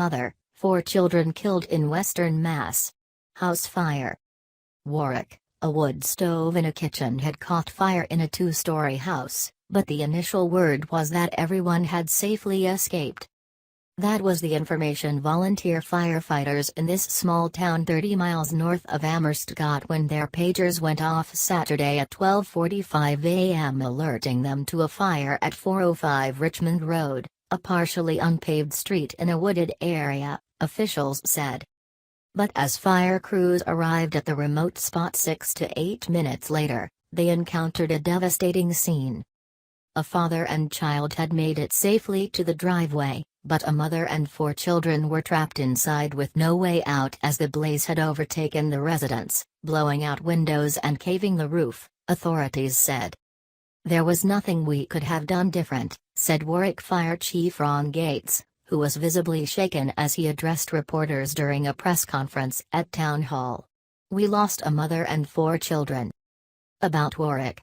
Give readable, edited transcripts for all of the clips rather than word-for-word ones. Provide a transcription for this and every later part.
mother, 4 children killed in Western Mass. House fire. Warwick, a wood stove in a kitchen had caught fire in a 2-story house, but the initial word was that everyone had safely escaped. That was the information volunteer firefighters in this small town 30 miles north of Amherst got when their pagers went off Saturday at 12:45 a.m. alerting them to a fire at 405 Richmond Road, a partially unpaved street in a wooded area, officials said. But as fire crews arrived at the remote spot 6 to 8 minutes later, they encountered a devastating scene. A father and child had made it safely to the driveway, but a mother and 4 children were trapped inside with no way out as the blaze had overtaken the residence, blowing out windows and caving the roof, authorities said. There was nothing we could have done different, said Warwick Fire Chief Ron Gates, who was visibly shaken as he addressed reporters during a press conference at Town Hall. We lost a mother and 4 children. About Warwick.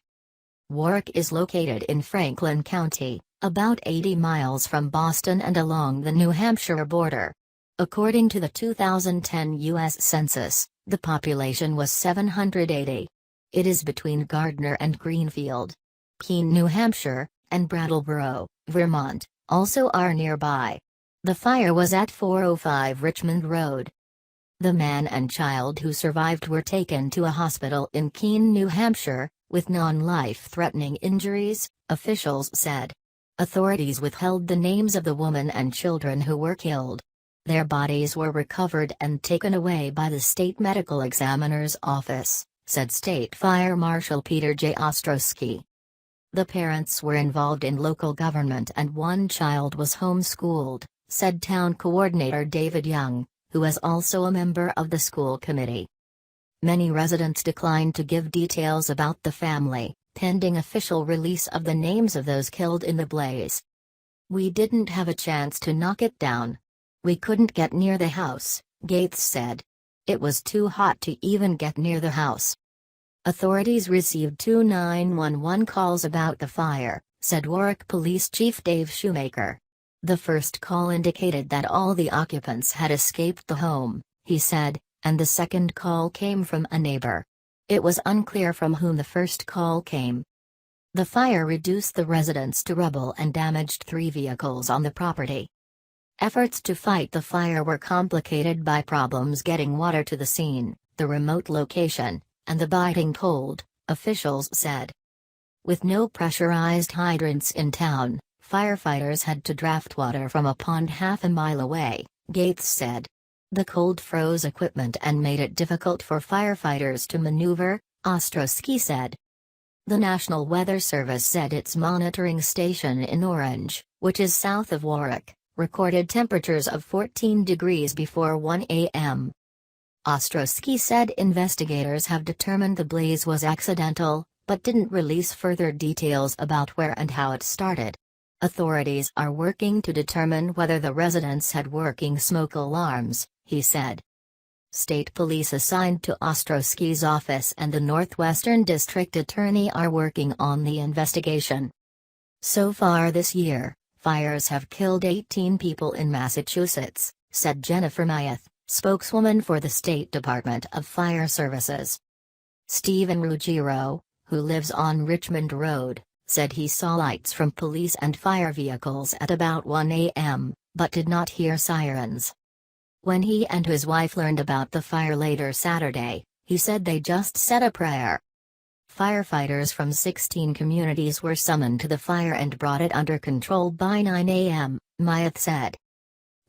Warwick is located in Franklin County, about 80 miles from Boston and along the New Hampshire border. According to the 2010 U.S. Census, the population was 780. It is between Gardner and Greenfield. Keene, New Hampshire, and Brattleboro, Vermont, also are nearby. The fire was at 405 Richmond Road. The man and child who survived were taken to a hospital in Keene, New Hampshire, with non-life-threatening injuries, officials said. Authorities withheld the names of the woman and children who were killed. Their bodies were recovered and taken away by the state medical examiner's office, said State Fire Marshal Peter J. Ostrowski. The parents were involved in local government and one child was homeschooled, said Town Coordinator David Young, who is also a member of the school committee. Many residents declined to give details about the family, pending official release of the names of those killed in the blaze. We didn't have a chance to knock it down. We couldn't get near the house, Gates said. It was too hot to even get near the house. Authorities received 2 911 calls about the fire, said Warwick Police Chief Dave Shoemaker. The first call indicated that all the occupants had escaped the home, he said, and the second call came from a neighbor. It was unclear from whom the first call came. The fire reduced the residence to rubble and damaged 3 vehicles on the property. Efforts to fight the fire were complicated by problems getting water to the scene, the remote location, and the biting cold, officials said. With no pressurized hydrants in town, firefighters had to draft water from a pond half a mile away, Gates said. The cold froze equipment and made it difficult for firefighters to maneuver, Ostrowski said. The National Weather Service said its monitoring station in Orange, which is south of Warwick, recorded temperatures of 14 degrees before 1 a.m. Ostrowski said investigators have determined the blaze was accidental, but didn't release further details about where and how it started. Authorities are working to determine whether the residents had working smoke alarms, he said. State police assigned to Ostrowski's office and the Northwestern District Attorney are working on the investigation. So far this year, fires have killed 18 people in Massachusetts, said Jennifer Myeth, spokeswoman for the State Department of Fire Services. Stephen Ruggiero, who lives on Richmond Road, said he saw lights from police and fire vehicles at about 1 a.m., but did not hear sirens. When he and his wife learned about the fire later Saturday, he said they just said a prayer. Firefighters from 16 communities were summoned to the fire and brought it under control by 9 a.m., Myeth said.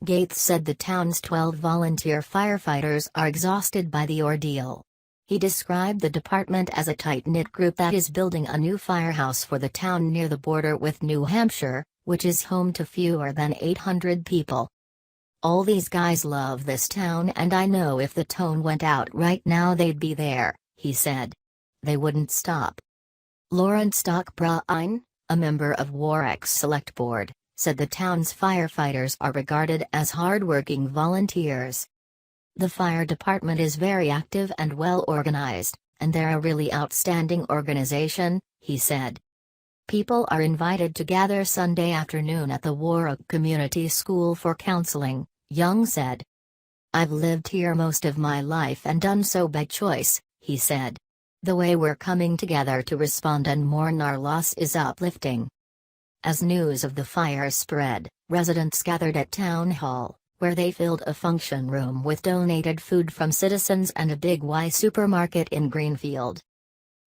Gates said the town's 12 volunteer firefighters are exhausted by the ordeal. He described the department as a tight-knit group that is building a new firehouse for the town near the border with New Hampshire, which is home to fewer than 800 people. All these guys love this town and I know if the tone went out right now they'd be there, he said. They wouldn't stop. Lawrence Stockbrine, a member of Warwick's Select Board, said the town's firefighters are regarded as hard-working volunteers. The fire department is very active and well organized, and they're a really outstanding organization, he said. People are invited to gather Sunday afternoon at the Warwick Community School for counseling, Young said. "I've lived here most of my life and done so by choice," he said. "The way we're coming together to respond and mourn our loss is uplifting." As news of the fire spread, residents gathered at Town Hall, where they filled a function room with donated food from citizens and a Big Y supermarket in Greenfield.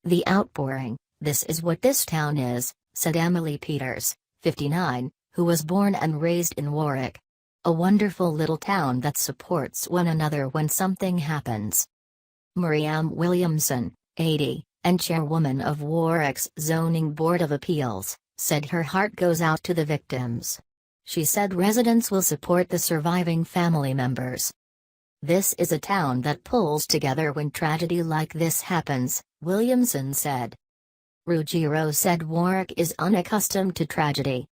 "The outpouring, this is what this town is," said Emily Peters, 59, who was born and raised in Warwick. "A wonderful little town that supports one another when something happens." Miriam Williamson, 80, and chairwoman of Warwick's Zoning Board of Appeals, said her heart goes out to the victims. She said residents will support the surviving family members. "This is a town that pulls together when tragedy like this happens," Williamson said. Ruggiero said Warwick is unaccustomed to tragedy.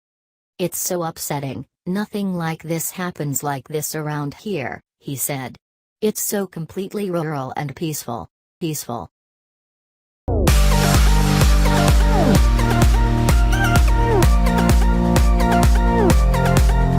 "It's so upsetting, nothing like this happens like this around here," he said. "It's so completely rural and peaceful. Peaceful."